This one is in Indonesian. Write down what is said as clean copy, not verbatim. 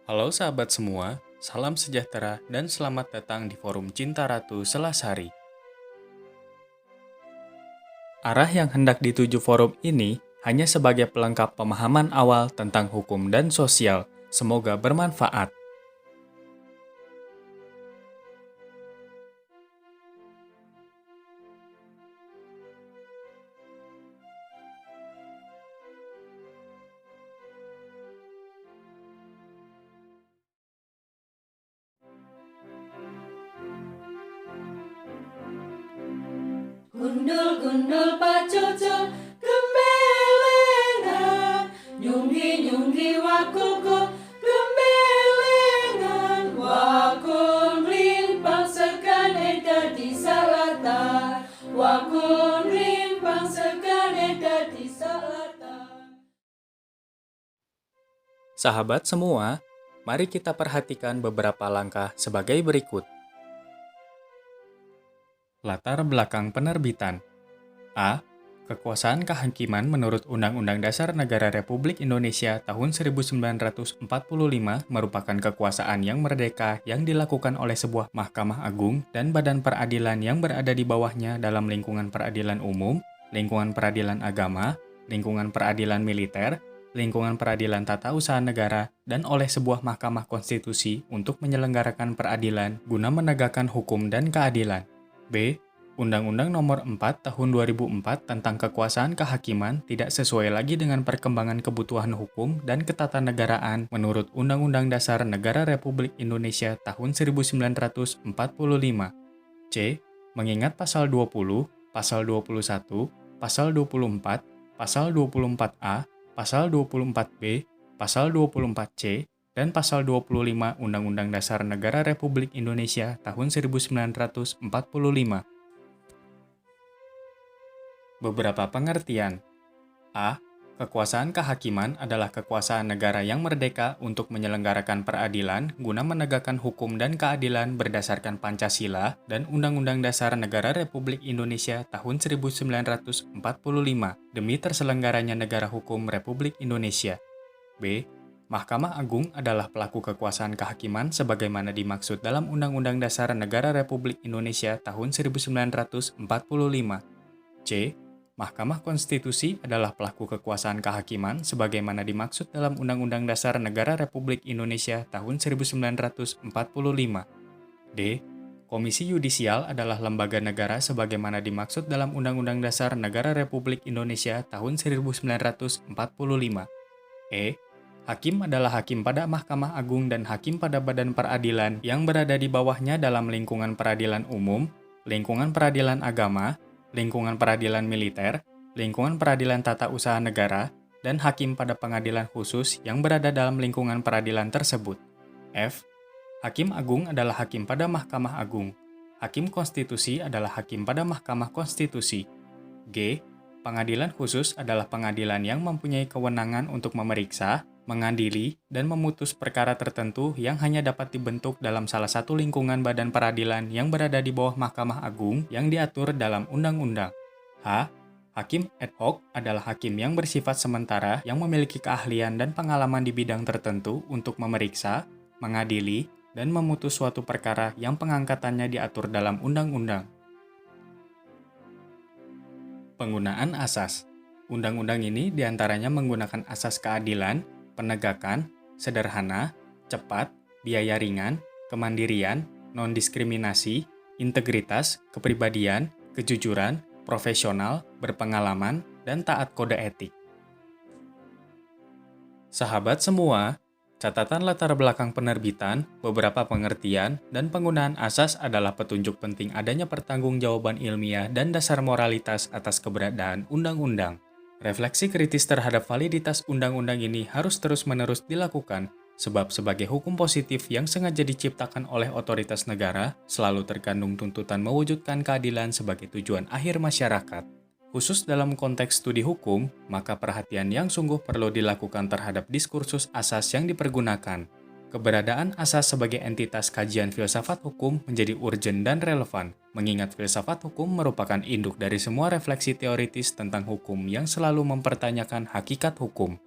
Halo sahabat semua, salam sejahtera dan selamat datang di Forum Cinta Ratu Selasari. Arah yang hendak dituju forum ini hanya sebagai pelengkap pemahaman awal tentang hukum dan sosial. Semoga bermanfaat. Gundul-gundul pacucul gembelengan, nyunggi-nyunggi wakoko gembelengan, wakon rimpang sekane dadi salata, wakon rimpang sekane dadi salata. Sahabat semua, mari kita perhatikan beberapa langkah sebagai berikut. Latar belakang penerbitan. A. Kekuasaan kehakiman menurut Undang-Undang Dasar Negara Republik Indonesia tahun 1945 merupakan kekuasaan yang merdeka yang dilakukan oleh sebuah Mahkamah Agung dan badan peradilan yang berada di bawahnya dalam lingkungan peradilan umum, lingkungan peradilan agama, lingkungan peradilan militer, lingkungan peradilan tata usaha negara, dan oleh sebuah Mahkamah Konstitusi untuk menyelenggarakan peradilan guna menegakkan hukum dan keadilan. B. Undang-Undang Nomor 4 Tahun 2004 tentang Kekuasaan Kehakiman tidak sesuai lagi dengan perkembangan kebutuhan hukum dan ketatanegaraan menurut Undang-Undang Dasar Negara Republik Indonesia tahun 1945. C. Mengingat Pasal 20, Pasal 21, Pasal 24, Pasal 24A, Pasal 24B, Pasal 24C, dan Pasal 25 Undang-Undang Dasar Negara Republik Indonesia tahun 1945. Beberapa pengertian. A. Kekuasaan kehakiman adalah kekuasaan negara yang merdeka untuk menyelenggarakan peradilan guna menegakkan hukum dan keadilan berdasarkan Pancasila dan Undang-Undang Dasar Negara Republik Indonesia tahun 1945 demi terselenggaranya negara hukum Republik Indonesia. B. Mahkamah Agung adalah pelaku kekuasaan kehakiman sebagaimana dimaksud dalam Undang-Undang Dasar Negara Republik Indonesia tahun 1945. C. Mahkamah Konstitusi adalah pelaku kekuasaan kehakiman sebagaimana dimaksud dalam Undang-Undang Dasar Negara Republik Indonesia tahun 1945. D. Komisi Yudisial adalah lembaga negara sebagaimana dimaksud dalam Undang-Undang Dasar Negara Republik Indonesia tahun 1945. E. Hakim adalah hakim pada Mahkamah Agung dan hakim pada badan peradilan yang berada di bawahnya dalam lingkungan peradilan umum, lingkungan peradilan agama, lingkungan peradilan militer, lingkungan peradilan tata usaha negara, dan hakim pada pengadilan khusus yang berada dalam lingkungan peradilan tersebut. F. Hakim Agung adalah hakim pada Mahkamah Agung. Hakim Konstitusi adalah hakim pada Mahkamah Konstitusi. G. Pengadilan khusus adalah pengadilan yang mempunyai kewenangan untuk memeriksa, mengadili, dan memutus perkara tertentu yang hanya dapat dibentuk dalam salah satu lingkungan badan peradilan yang berada di bawah Mahkamah Agung yang diatur dalam undang-undang. H. Hakim ad hoc adalah hakim yang bersifat sementara yang memiliki keahlian dan pengalaman di bidang tertentu untuk memeriksa, mengadili, dan memutus suatu perkara yang pengangkatannya diatur dalam undang-undang. Penggunaan asas. Undang-undang ini diantaranya menggunakan asas keadilan, penegakan, sederhana, cepat, biaya ringan, kemandirian, non-diskriminasi, integritas, kepribadian, kejujuran, profesional, berpengalaman, dan taat kode etik. Sahabat semua, catatan latar belakang penerbitan, beberapa pengertian, dan penggunaan asas adalah petunjuk penting adanya pertanggungjawaban ilmiah dan dasar moralitas atas keberadaan undang-undang. Refleksi kritis terhadap validitas undang-undang ini harus terus-menerus dilakukan, sebab sebagai hukum positif yang sengaja diciptakan oleh otoritas negara, selalu terkandung tuntutan mewujudkan keadilan sebagai tujuan akhir masyarakat. Khusus dalam konteks studi hukum, maka perhatian yang sungguh perlu dilakukan terhadap diskursus asas yang dipergunakan. Keberadaan asas sebagai entitas kajian filsafat hukum menjadi urgen dan relevan, mengingat filsafat hukum merupakan induk dari semua refleksi teoritis tentang hukum yang selalu mempertanyakan hakikat hukum.